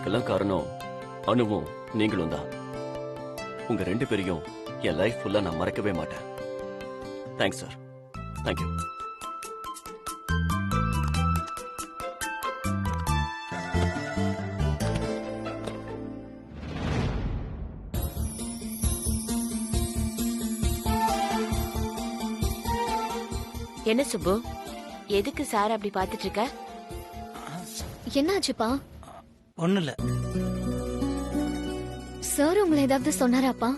இதுக்கெல்லாம் காரணம் அனுவும் நீங்களும் தான். உங்க 2 பேரையும் என் லைஃப் ஃபுல்லா நான் மறக்கவே மாட்டேன். Thanks sir. தேங்க்யூ. என்ன சுப்பு, எதுக்கு சார் அப்படி பாத்துட்டு இருக்க? என்னாச்சுப்பா? ஒண்ணு இல்ல. சார் உங்களை ஏதாவது சொன்னாராப்பா?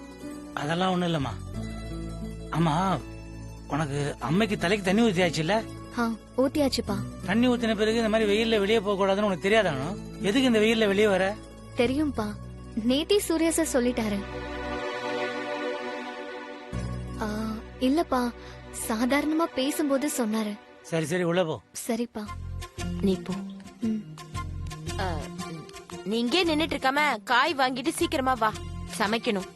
அதெல்லாம் ஒண்ணு இல்லம்மா. ஆமா, உனக்கு அம்மைக்கு தலைக்கு தண்ணி ஊத்தியாச்சு இல்ல? ஊத்தியாச்சுப்பா. தண்ணி ஊத்தின பிறகு இந்த மாதிரி வெயில்ல வெளியே போக கூடாதுன்னு உனக்கு தெரியாதானோ? எதுக்கு இந்த வெயில்ல வெளியே வர? தெரியும்பா, நேத்தி சூர்யா சார் சொல்லிட்டாரு. இல்லப்பா, சாதாரணமா பேசும்போது சொன்னாரு. சரி சரி, உள்ள போ. சரிப்பா. நீ போ. நீ இங்கே நின்னுட்டு இருக்காம காய் வாங்கிட்டு சீக்கிரமா வா, சமைக்கணும்.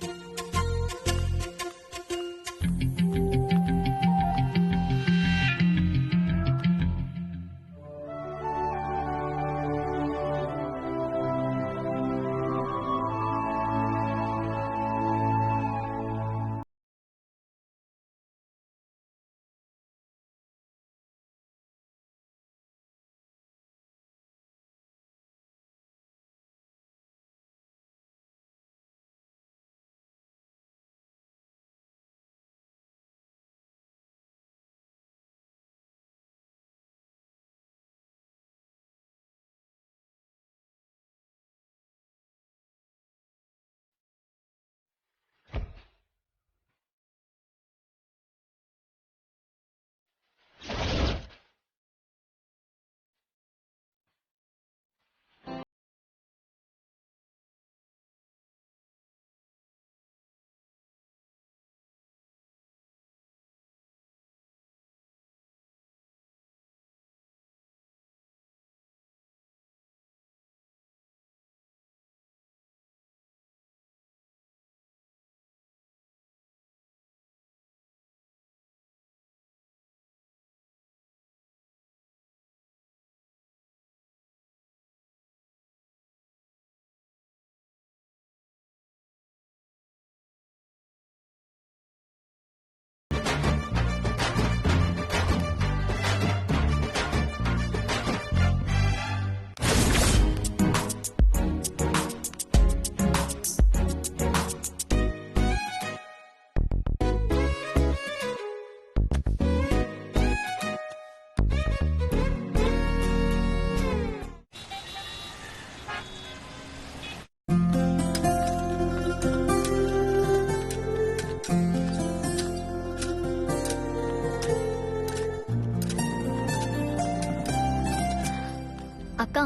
அக்கா,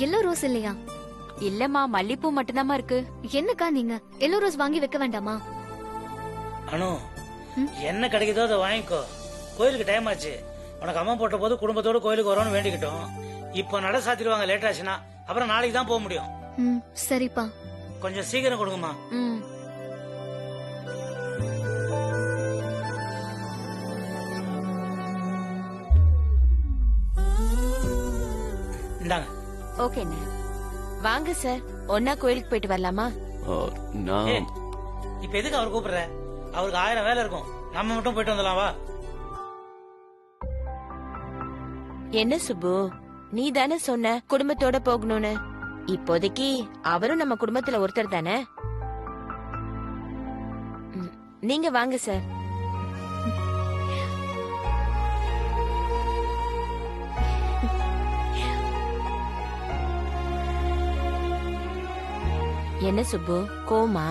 எல்லோ ரோஸ் இல்லையா? இல்லம்மா, மல்லிப்பூ மட்டும்தாம்மா இருக்கு. என்னக்கா நீங்க எல்லோ ரோஸ் வாங்கி வைக்க வேண்டாமா? அனு, என்ன கிடைக்குதோ அதை வாங்கிக்கோ. கோயிலுக்கு டைம் ஆச்சு. உனக்கு அம்மா போட்ட போது குடும்பத்தோட கோயிலுக்கு வரோன்னு வேண்டிக்கிட்டோம். இப்ப நட சாத்திடுவாங்க, லேட் ஆச்சுன்னா. அப்புறம் நாளைக்கு தான் போக முடியும். சரிப்பா. கொஞ்சம் சீக்கிரம் கொடுங்கம்மா. இந்தாங்க. ஓகே, வாங்க சார், ஒன்னா கோயிலுக்கு போயிட்டு வரலாமா? இப்ப எதுக்கு அவர் கூப்பிடுற? அவருக்கு 1000 வேலை இருக்கும். நம்ம மட்டும் போயிட்டு வந்துடலாம், வா. என்ன சுப்பு, நீ தானே சொன்ன குடும்பத்தோட போகணும்னு. இப்போதைக்கு அவரும் நம்ம குடும்பத்துல ஒருத்தர் தானே. நீங்க வாங்க சார். என்ன சுப்பு, கோவமா?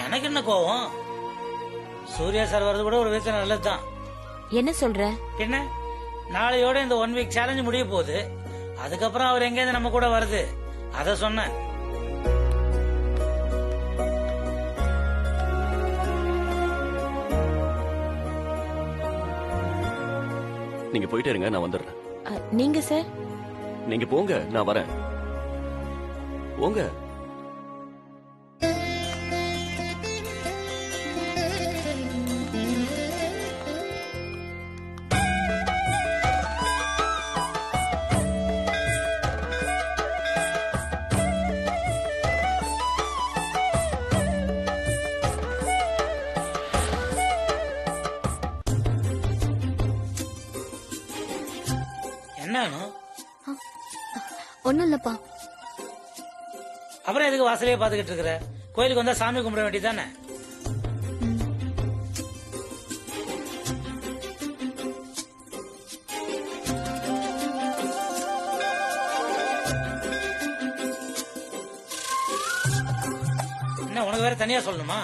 எனக்கு என்ன கோவம்? சூர்யா சார் வர்றது கூட ஒரு விதத்துல நல்லதுதான். என்ன சொல்ற? என்ன, நாளையோட இந்த 1 வீக் சேலஞ்சு முடிய போகுது. அதுக்கப்புறம் அவர் எங்க நம்ம கூட வருது, அத சொன்ன. நீங்க போயிட்டே இருங்க, நான் வந்துடுறேன். நீங்க சார்? நீங்க போங்க, நான் வரேன். போங்க. ஒண்ணும் இல்லப்பா. அப்புறம் எதுக்கு வாசலையே பாத்துக்கிட்டு இருக்கிற? கோயிலுக்கு வந்தா சாமி கும்பிட வேண்டியதானே? என்ன உனக்கு வேற தனியா சொல்லணுமா?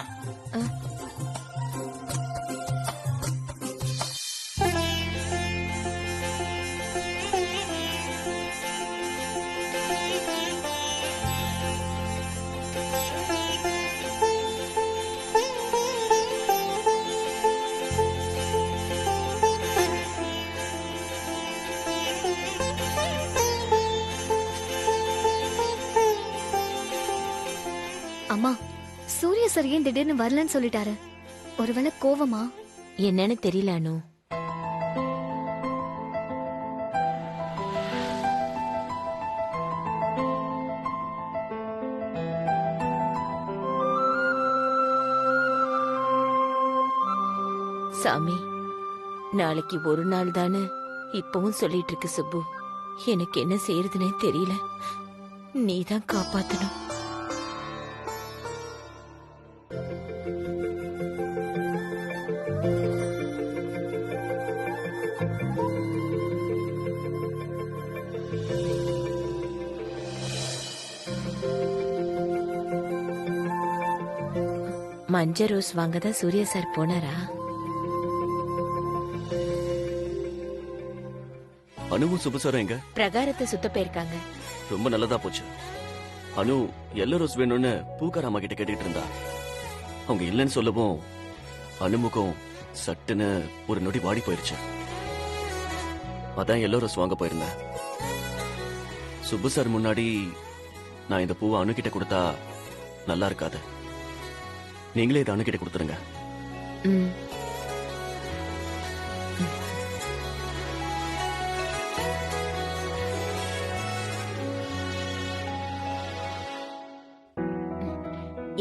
அம்மா, சூர்யா சார் ஏன் திடீர்னு வரலன்னு சொல்லிட்டாரு? ஒருவேளை கோவமா? என்னன்னு தெரியல அனு. சாமி, நாளைக்கு ஒரு நாள் தானே இப்பவும் சொல்லிட்டு இருக்கு சுப்பு. எனக்கு என்ன செய்யறதுனே தெரியல. நீதான் காப்பாத்தணும். மஞ்ச ரோஸ் வாங்கதான் சூர்யா சார் போனாரா? அனுவும் சுபசாரம் எங்க? பிரகாரத்தை சுத்த போயிருக்காங்க. ரொம்ப நல்லதா போச்சு. அனு எல்லோ ரோஸ் வேணும்னு பூக்கார அம்மா கிட்ட கேட்டுட்டு இருந்தா. அவங்க இல்லைன்னு சொல்லவும் அனுமுகம் சட்டுன்னு ஒரு நொடி வாடி போயிருச்சு. அதான் எல்லோ ரோஸ் வாங்க போயிருந்தேன். சுப்பு சார் முன்னாடி நான் இந்த பூவை அனு கிட்ட கொடுத்தா நல்லா இருக்காது. நீங்களே இதை அனு கிட்ட கொடுத்துருங்க. ம்.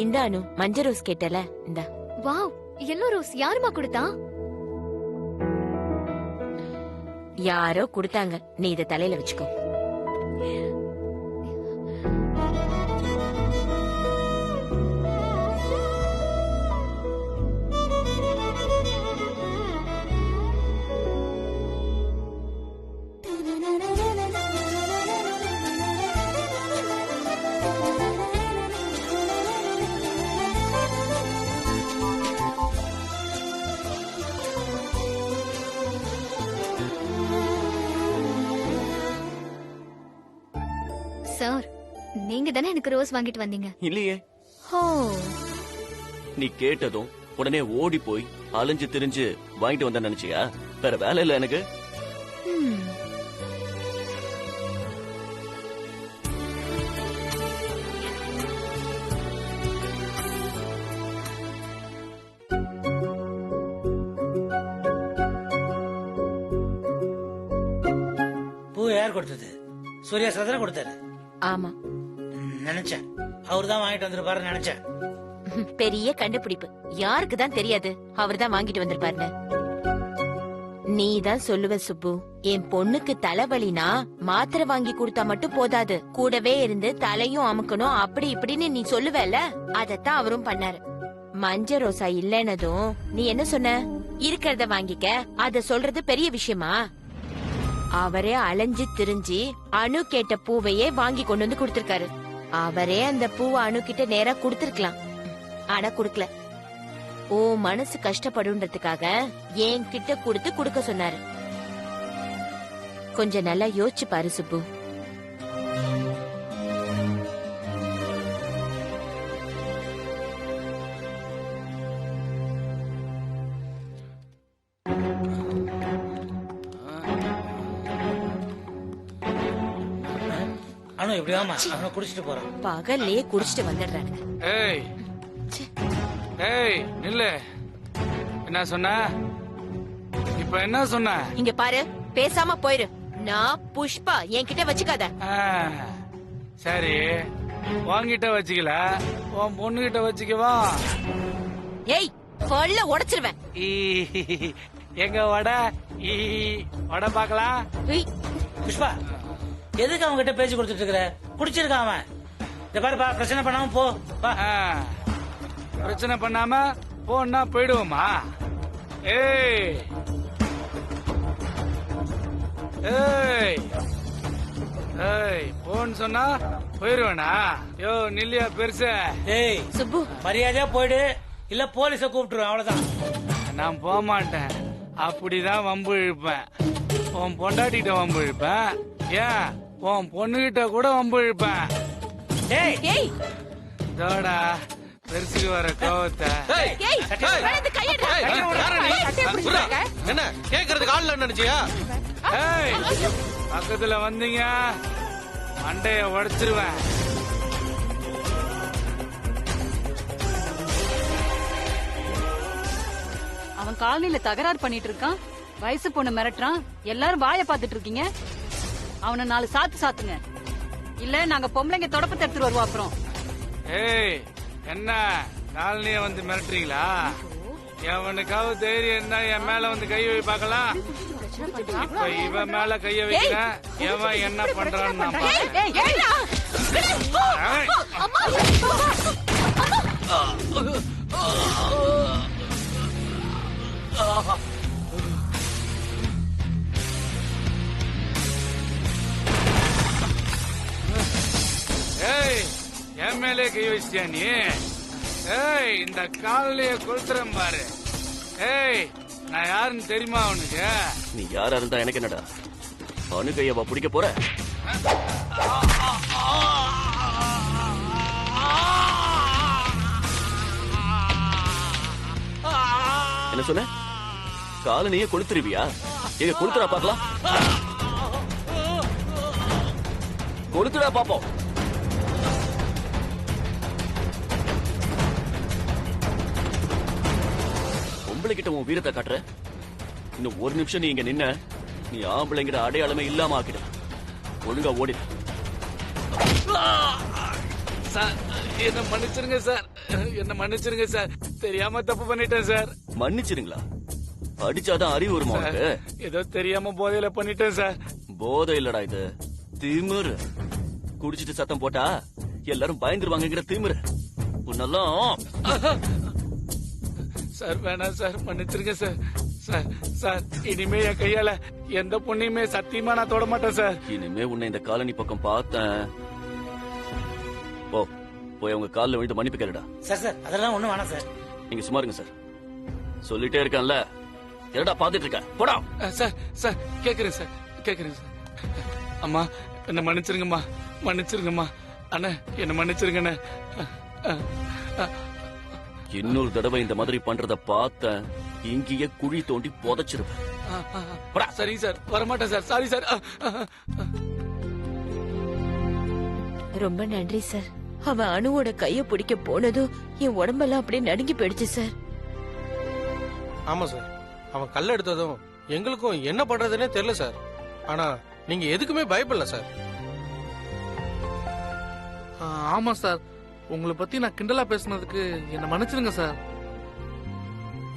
இந்த அனு மஞ்ச ரோஸ் கேட்டல, இந்த வாவ், எல்லோ ரோஸ் யாருமா கொடுத்தா? யாரோ கொடுத்தாங்க. நீ இத தலையில வச்சுக்கோ. சார், நீங்க தானே எனக்கு ரோஸ் வாங்கிட்டு வந்தீங்க? இல்லையே. ஹோ, நீ கேட்டதும் உடனே ஓடி போய் அலைஞ்சு திரிஞ்சு வாங்கிட்டு வந்த நினைச்சியா? வேற வேலை இல்ல எனக்கு. ம். பூ யார் கொடுத்தது? சூர்யா சார் தானே கொடுத்தாரு. ஆமா, நினைச்சேன் அவரு தான் வாங்கிட்டு வந்திருப்பாருன்னு நினைச்சேன். பெரிய கண்டுபிடிப்பு. யாருக்கு தான் தெரியாது அவர்தான் வாங்கிட்டு வந்திருப்பாருன்னு. நீ தான் சொல்லுவ சுப்பு. என் பொண்ணுக்கு தலைவலினா மாத்திரை வாங்கி கொடுத்தா மட்டும் போதாது, கூடவே இருந்து தலையும் அமுக்கணும், அப்படி இப்படின்னு நீ சொல்லுவல. அதத்தான் அவரும் பண்ணாரு. மஞ்ச ரோசா இல்லைனதும் நீ என்ன சொன்ன? இருக்கிறத வாங்கிக்க. அத சொல்றது பெரிய விஷயமா? அவரே அலைஞ்சு திரிஞ்சு அணு கேட்ட பூவையே வாங்கி கொண்டு வந்து கொடுத்திருக்காரு. அவரே அந்த பூவை அணு கிட்ட நேரா கொடுத்திருக்கலாம். ஆனா குடுக்கல. ஓ மனசு கஷ்டப்படுன்றதுக்காக என் கிட்ட கொடுக்க சொன்னாரு. கொஞ்சம் நல்லா யோசிச்சு பாரு சுப்பு. அனு இப்படி வாமா, அவனை குடிச்சிட்டு போறான். பகல்லையே குடிச்சிட்டு வந்துடுறானுங்க. ஏய் ஏய் நில்லு. என்ன சொன்ன? இப்ப என்ன சொன்ன? இங்க பாரு, பேசாம போயிரு. நான் புஷ்பா, என்கிட்ட வச்சுக்காத. சரி, வாங்கிட்ட வச்சுக்கல, உன் பொண்ணுகிட்ட வச்சுக்கவா? ஏய், பல்ல உடைச்சிருவேன். எங்க வடை? வடை பாக்கலாம். புஷ்பா, எதுக்கு அவங்க கிட்ட பேச்சு கொடுத்துட்டு இருக்கிற? குடிச்சிருக்கான் அவன். இந்த பாருப்பா, பிரச்சனை பண்ணாம போ வா. பிரச்சனை பண்ணாம போனா போயிடுவோமா? ஏய் ஏய் ஏய், போன்னு சொன்னா போயிருவேனா? யோ நில்லியா பெருச. ஏய் சுப்பு மரியாதையா போயிடு, இல்ல போலீஸ கூப்பிட்டுருவேன், அவ்வளவுதான். நான் போக மாட்டேன். அப்படிதான் வம்பு இழுப்பேன். உன் பொண்டாட்டிகிட்ட வம்பு இழுப்பேன். ஏன் உன் பொண்ணுகிட்ட கூட வம்பு இழுப்பேன். ஏய் ஏய் இதோடா பெருசுக்கு வர கோவத்தை. ஏய் வலது கையடா. என்ன கேக்குறதுக்கு ஆள் நினைச்சியா? ஏய், பக்கத்துல வந்தீங்க மண்டைய உடைச்சிருவேன். அவன் காலனில தகராறு பண்ணிட்டு இருக்கான். வயசு பொண்ணு மிரட்டுறான். எல்லாரும் வாய பாத்துட்டு இருக்கீங்க. அவனை 4 சாத்து சாத்துங்க, இல்ல நாங்க பொம்பளைங்க தொடப்பத்தை எடுத்துட்டு வருவோம். அப்புறம் ஏய், என்ன காலனிய வந்து மிரட்டுறீங்களா? எவனுக்காவது தைரியம் இருந்தா என் மேல வந்து கை வை பார்க்கலாம். இப்ப இவன் மேல கைய வைக்கிறேன். எவன் என்ன பண்றான்னு நான் பாக்கிறேன். ஏய் ஏய்டா. ஏய். அம்மா. ஏய், என் மேலே கை வச்சிட்டியா நீ? ஏய், இந்த காலைய கொளுத்துறேன் பாரு. ஏய், நான் யாருன்னு தெரியுமா உனக்கு? நீ யாரா இருந்தா எனக்கு என்னடா? அணு கையவா பிடிக்க போற? என்ன சொன்ன? காலனியே கொளுத்துருவியா? எங்க கொளுத்துறா பாக்கலாம். கொளுத்துடா பாப்போம். பொம்பளை கிட்ட உன் வீரத்தை காட்டுற. இன்னும் ஒரு நிமிஷம் நீ இங்க நின்ன, நீ ஆம்பளைங்கிற அடையாளமே இல்லாம ஆக்கிட. ஒழுங்கா ஓடி. சார், என்ன மன்னிச்சிருங்க சார். என்ன மன்னிச்சிருங்க சார். தெரியாம தப்பு பண்ணிட்டேன் சார். மன்னிச்சிருங்களா? அடிச்சாதான் அறிவு வருமா உனக்கு? ஏதோ தெரியாம போதையில பண்ணிட்டேன் சார். போதை இல்லடா இது, திமிரு. குடிச்சிட்டு சத்தம் போட்டா எல்லாரும் பயந்துருவாங்கிற திமிரு. உன்னெல்லாம் சார் வேணாம் சார், மன்னிச்சிருங்க சார். சார் சார், இனிமே என் கையால எந்த பொண்ணையுமே சத்தியமா நான் தொட மாட்டேன் சார். இனிமே உன்னை இந்த காலனி பக்கம் பார்த்தேன், போய் அவங்க காலில் விழுந்து மன்னிப்பு கேளுடா. சார் சார், அதெல்லாம் ஒண்ணும் வேணாம் சார். நீங்க சும்மா இருங்க சார். சொல்லிட்டே இருக்கேன்ல, என்னடா பாத்துட்டு இருக்க? போடா. சார் சார், கேக்குறேன் சார், கேக்குறேன் சார். அம்மா என்ன மன்னிச்சிருங்கம்மா, மன்னிச்சிருங்கம்மா. அண்ணா என்ன மன்னிச்சிருங்கண்ணே. இன்னொரு தடவை இந்த மாதிரி பண்றத பார்த்தேன், இங்கேயே குழி தோண்டி புதைச்சிருப்பேன். சரிங்க சார், வரமாட்டேன் சார். Sorry sir. ரொம்ப நன்றி சார். அவன் அணுவோட கைய பிடிக்க போனதும் என் உடம்பெல்லாம் அப்படியே நடுங்கி போயிடுச்சு சார். ஆமா சார், அவன் கல்ல எடுத்ததும் எங்களுக்கும் என்ன பண்றதுன்னே தெரியல சார். ஆனா நீங்க எதுக்குமே பயப்படல சார். ஆமா சார், உங்களை பத்தி நான் கிண்டலா பேசுனதுக்கு என்ன மன்னிச்சிருங்க சார்.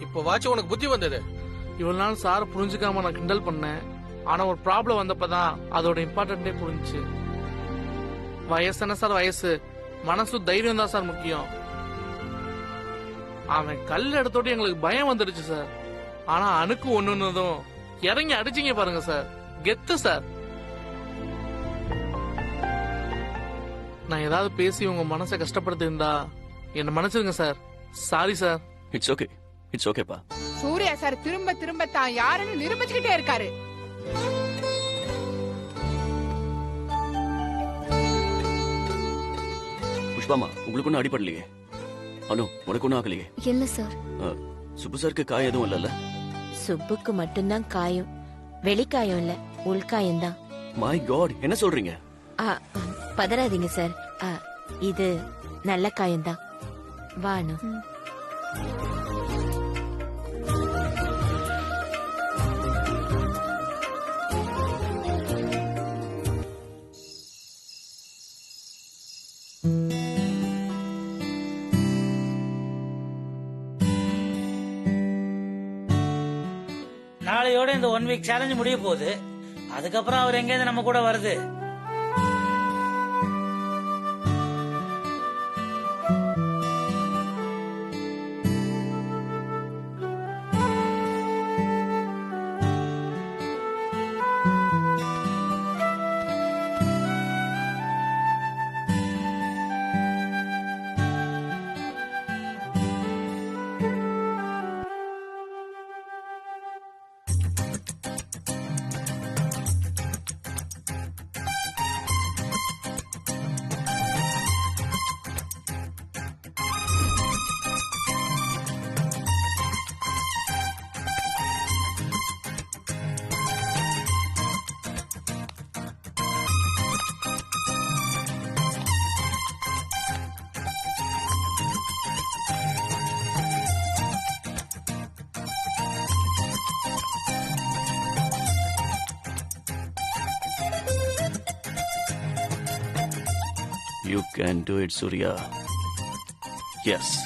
இப்போ வாட்சி உனக்கு புத்தி வந்தது. இவ்வளவு நாள் சார் புரிஞ்சுக்காம நான் கிண்டல் பண்ணேன். ஆனா ஒரு ப்ராப்ளம் வந்தப்பதான் அதோட இம்பார்ட்டன்டே புரிஞ்சுச்சு. வயசு என்ன சார் வயசு, மனசு தைரியம் தான் சார் முக்கியம். அவன் கல் எடுத்தோட எங்களுக்கு பயம் வந்துடுச்சு சார். ஆனா அணுக்கு ஒண்ணுன்னதும் இறங்கி அடிச்சீங்க பாருங்க சார், கெத்து சார். நான் ஏதாவது பேசி உங்க மனசை கஷ்டப்படுத்தி இருந்தா என்ன மன்னிச்சிருங்க sir. Sorry sir. It's okay, it's ஓகேப்பா. சூர்யா சார் திரும்ப திரும்ப தான் யாருன்னு நிரூபிச்சுக்கிட்டே இருக்காரு. புஷ்பாமா, உங்களுக்கு ஒன்னும் அடிபடலையே? அனு, உனக்கு ஒன்னும் ஆகலையே? இல்ல சார். சுப்பு சாருக்கு காயம் எதுவும் இல்லல்ல? சுப்புக்கு மட்டும்தான் காயம், வெளிக்காயம் இல்ல, உள்காயம் தான். மை காட், என்ன சொல்றீங்க? பதறாதீங்க சார், இது நல்ல காயம்தான். வானு. நாளையோட இந்த 1 வீக் சேலஞ்ச் முடிய போகுது. அதுக்கப்புறம் அவர் எங்கேயிருந்து நம்ம கூட வருது. You can do it Surya. Yes.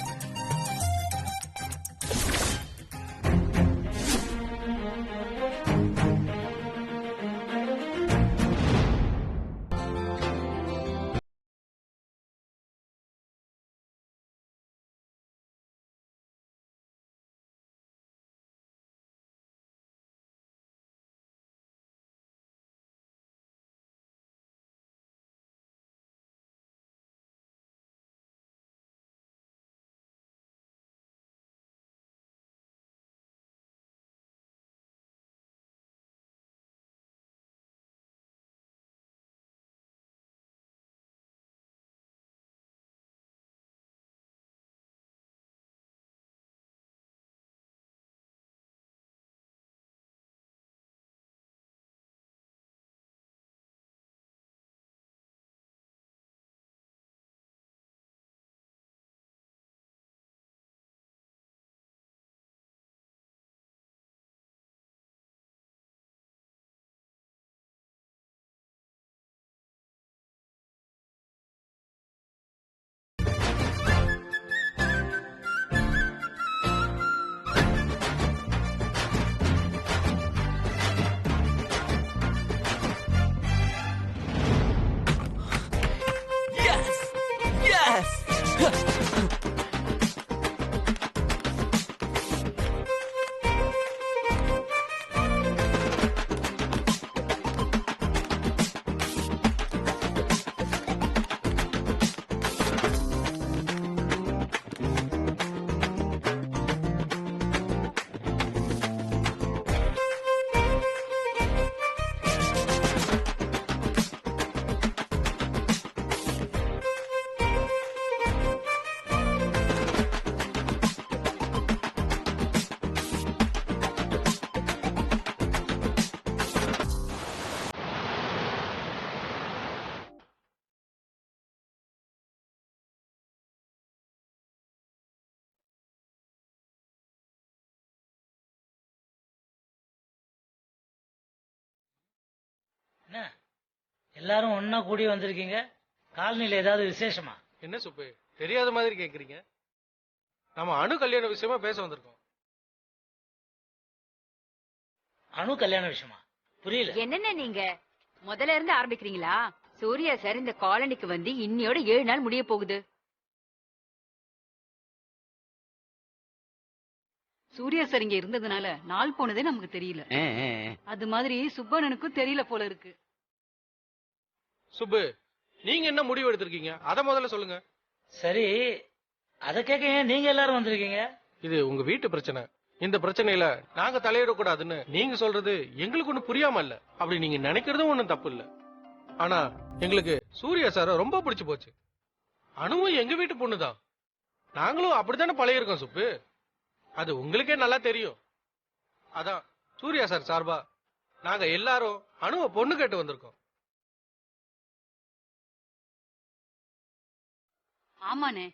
என்ன எல்லாரும் ஒன்னா கூடி வந்திருக்கீங்க? காலனில ஏதாவது விசேஷமா? என்ன சுப்பு தெரியாத மாதிரி கேக்குறீங்க? நம்ம அணு கல்யாண விஷயமா பேச வந்திருக்கோம். அணு கல்யாண விஷயமா? புரியல. என்னென்ன நீங்க முதல்ல இருந்து ஆரம்பிக்கிறீங்களா? சூர்யா சார் இந்த காலனிக்கு வந்து இன்னையோட 7 நாள் முடிய போகுது. சூர்யா சார் இங்க இருந்ததுனால நாள் போனதே நமக்கு தெரியல. அது மாதிரி சுப்பண்ணனுக்கும் தெரியல போல இருக்கு. சுப்பு நீங்க என்ன முடிவு எடுத்திருக்கீங்க அத முதல்ல சொல்லுங்க. சரி, அத கேட்க ஏன் நீங்க எல்லாரும் வந்திருக்கீங்க? இது உங்க வீட்டு பிரச்சனை. இந்த பிரச்சனையில நாங்க தலையிடக்கூடாதுன்னு நீங்க சொல்றது எங்களுக்கு ஒண்ணு புரியாம இல்ல. அப்படி நீங்க நினைக்கிறதும் ஒண்ணும் தப்பு இல்ல. ஆனா எங்களுக்கு சூர்யா சார ரொம்ப பிடிச்சு போச்சு. அணுவும் எங்க வீட்டு பொண்ணுதான். நாங்களும் அப்படித்தானே பழகிருக்கோம் சுப்பு. அது உங்களுக்கே நல்லா தெரியும். அதான் சூர்யா சார் சார்பா நாங்க எல்லாரும் அணுவ பொண்ணு கேட்டு வந்திருக்கோம். ஆமாண்ணே,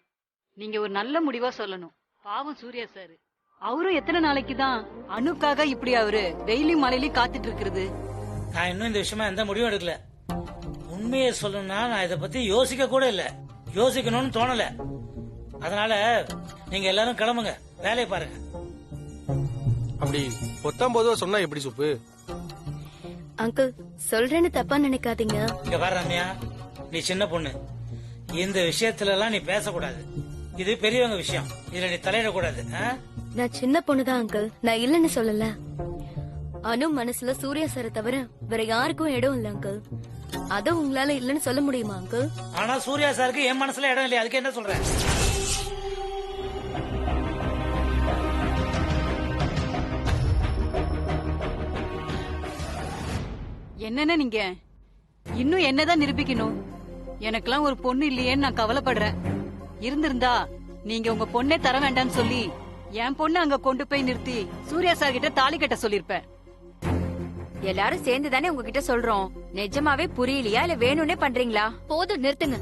நீங்க ஒரு நல்ல முடிவா சொல்லணும். பாவம் சூர்யா சார், அவரும் எத்தனை நாளைக்கு தான் அணுக்காக இப்படி அவரு டெய்லி மலையிலயும் காத்துட்டு இருக்கிறது. நான் இன்னும் இந்த விஷயமா எந்த முடிவும் எடுக்கல. உண்மையை சொல்லணும்னா நான் இத பத்தி யோசிக்க கூட இல்ல. யோசிக்கணும்னு தோணல. அதனால நீங்க எல்லாரும் கிளம்புங்க, வேலையை பாருங்க. அப்படி 19 சொன்னா எப்படி சுப்பு? அங்கிள் சொல்றேன்னு தப்பா நினைக்காதீங்க. இங்க பாரு ரம்யா, நீ சின்ன பொண்ணு. இந்த விஷயத்துல எல்லாம் நீ பேசக்கூடாது. இது பெரியவங்க விஷயம். இதுல நீ தலையிடக்கூடாது. நான் சின்ன பொண்ணுதான் அங்கிள், நான் இல்லன்னு சொல்லல. அனு மனசுல சூர்யா சார தவிர வேற யாருக்கும் இடம் இல்ல அங்கிள். அத உங்களால இல்லன்னு சொல்ல முடியுமா அங்கிள்? ஆனா சூர்யா சாருக்கு என் மனசுல இடம் இல்லையா? அதுக்கு என்ன சொல்ற? என்னென்ன நீங்க இன்னும் என்னதான் நிரூபிக்கணும்? எனக்கெல்லாம் ஒரு பொண்ணு இல்லையேன்னு நான் கவலைப்படுறேன். இருந்திருந்தா நீங்க உங்க பொண்ணே தர வேண்டாம்னு சொல்லி என் பொண்ணு அங்க கொண்டு போய் நிறுத்தி சூர்யா சார் கிட்ட தாலி கட்ட சொல்லிருப்பேன். எல்லாரும் சேர்ந்து தானே உங்ககிட்ட சொல்றோம். நிஜமாவே புரியலையா இல்ல வேணும்னே பண்றீங்களா? போதும், நிறுத்துங்க.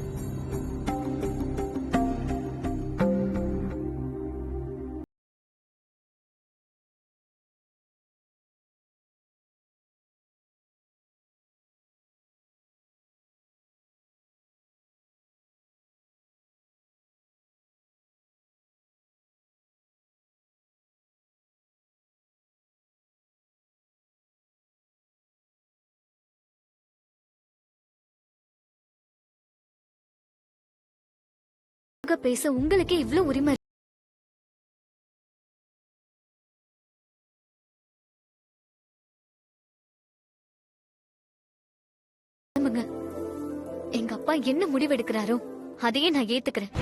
பேச உங்களுக்கு இவ்ளோ உரிமை இருக்கு. ஆமாங்க. எங்க அப்பா என்ன முடிவெடுக்கிறாரோ அதையே நான் ஏத்துக்கிறேன்.